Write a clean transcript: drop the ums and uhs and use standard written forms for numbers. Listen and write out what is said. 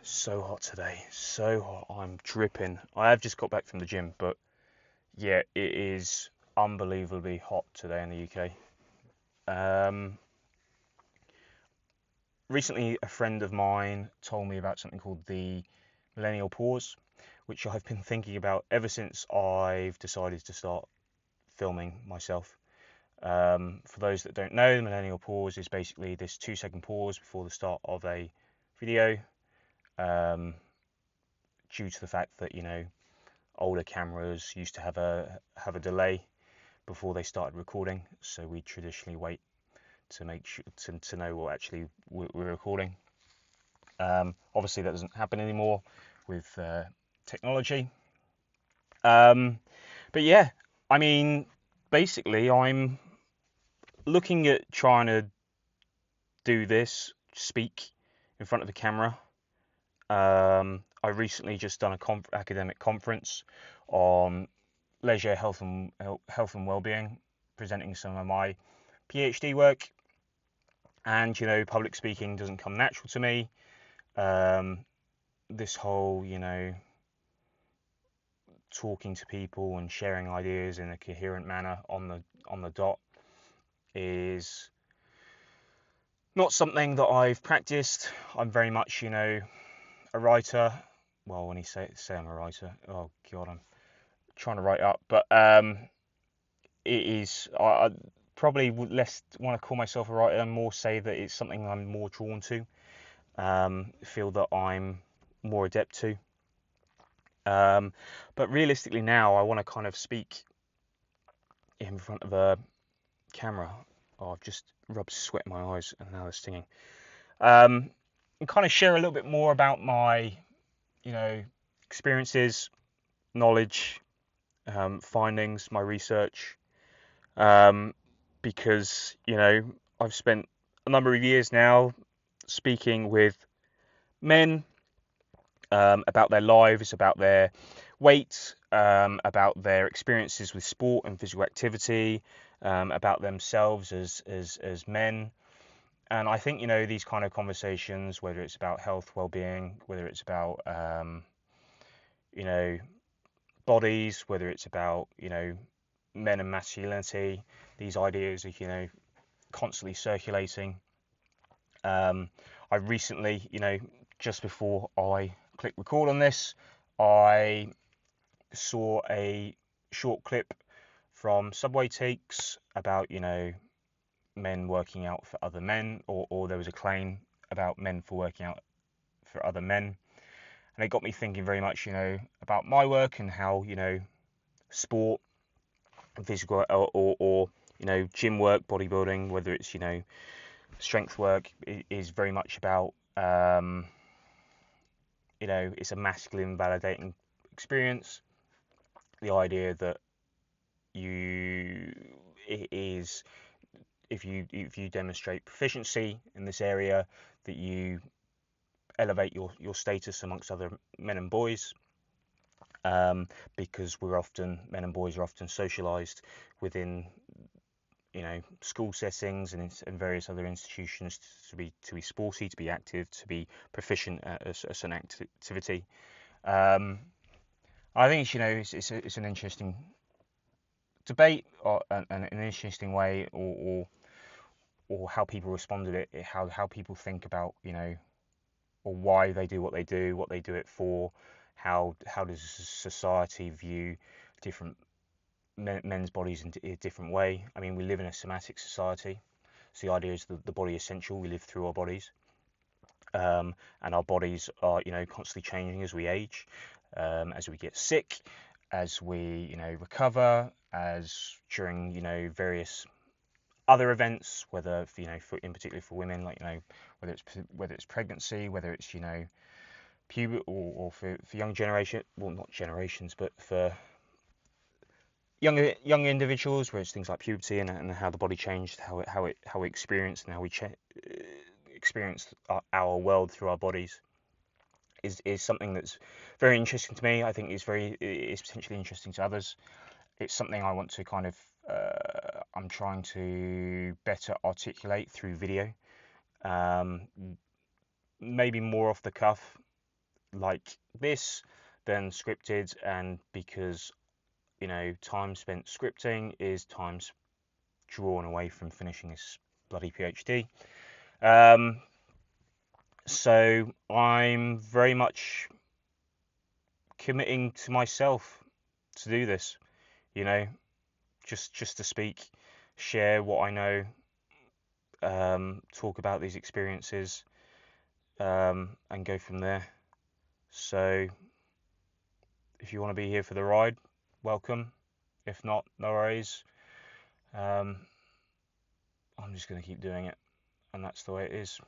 So hot today, so hot. I'm dripping. I have just got back from the gym, but yeah, it is unbelievably hot today in the UK. Recently, a friend of mine told me about something called the millennial pause, which I've been thinking about ever since I've decided to start filming myself. For those that don't know, the millennial pause is basically this 2 second pause before the start of a video, um, due to the fact that older cameras used to have a delay before they started recording, so we traditionally wait to make sure to know what actually we're recording. Obviously, that doesn't happen anymore with technology. But yeah, I mean, basically, I'm looking at trying to do this, speak in front of the camera. I recently just done a academic conference on leisure, health and well-being, presenting some of my PhD work. And public speaking doesn't come natural to me. This whole talking to people and sharing ideas in a coherent manner on the dot is not something that I've practiced. I'm very much a writer. Well, when you say I'm a writer, oh god, I'm trying to write up, but it is. I probably would less want to call myself a writer, and more say that it's something I'm more drawn to. Feel that I'm more adept to. But realistically now, I want to kind of speak in front of a camera. Oh, I've just rubbed sweat in my eyes, and now they're stinging. And kind of share a little bit more about my, experiences, knowledge, findings, my research, because I've spent a number of years now speaking with men, about their lives, about their weight, about their experiences with sport and physical activity, about themselves as men. And I think these kind of conversations, whether it's about health, well-being, whether it's about you know bodies, whether it's about men and masculinity, these ideas are constantly circulating. I recently, just before I click record on this, I saw a short clip from Subway Takes about men working out for other men, or there was a claim about men for working out for other men, and it got me thinking very much about my work and how sport, physical, or gym work, bodybuilding, whether it's strength work, is very much about it's a masculine validating experience. The idea that it is, if you demonstrate proficiency in this area, that you elevate your status amongst other men and boys, because men and boys are often socialized within school settings and various other institutions to be sporty, to be active, to be proficient at a certain activity. I think it's an interesting debate, and an interesting way, or how people respond to it, how people think about or why they do what they do it for, how does society view different men's bodies in a different way. I mean, we live in a somatic society, so the idea is that the body is essential. We live through our bodies, and our bodies are constantly changing as we age, as we get sick, as we recover, as during various other events, whether in particular for women, like whether it's pregnancy, whether it's puberty, or for young generation, well, not generations, but for young individuals, where it's things like puberty and how the body changed, how we experience, and how we experience our world through our bodies, is something that's very interesting to me. I think it's potentially interesting to others. It's something I want to kind of I'm trying to better articulate through video, maybe more off the cuff, like this than scripted, and because time spent scripting is time drawn away from finishing this bloody PhD. So I'm very much committing to myself to do this, you know, just to speak, share what I know, talk about these experiences, and go from there. So if you want to be here for the ride, welcome. If not, no worries. I'm just going to keep doing it, and that's the way it is.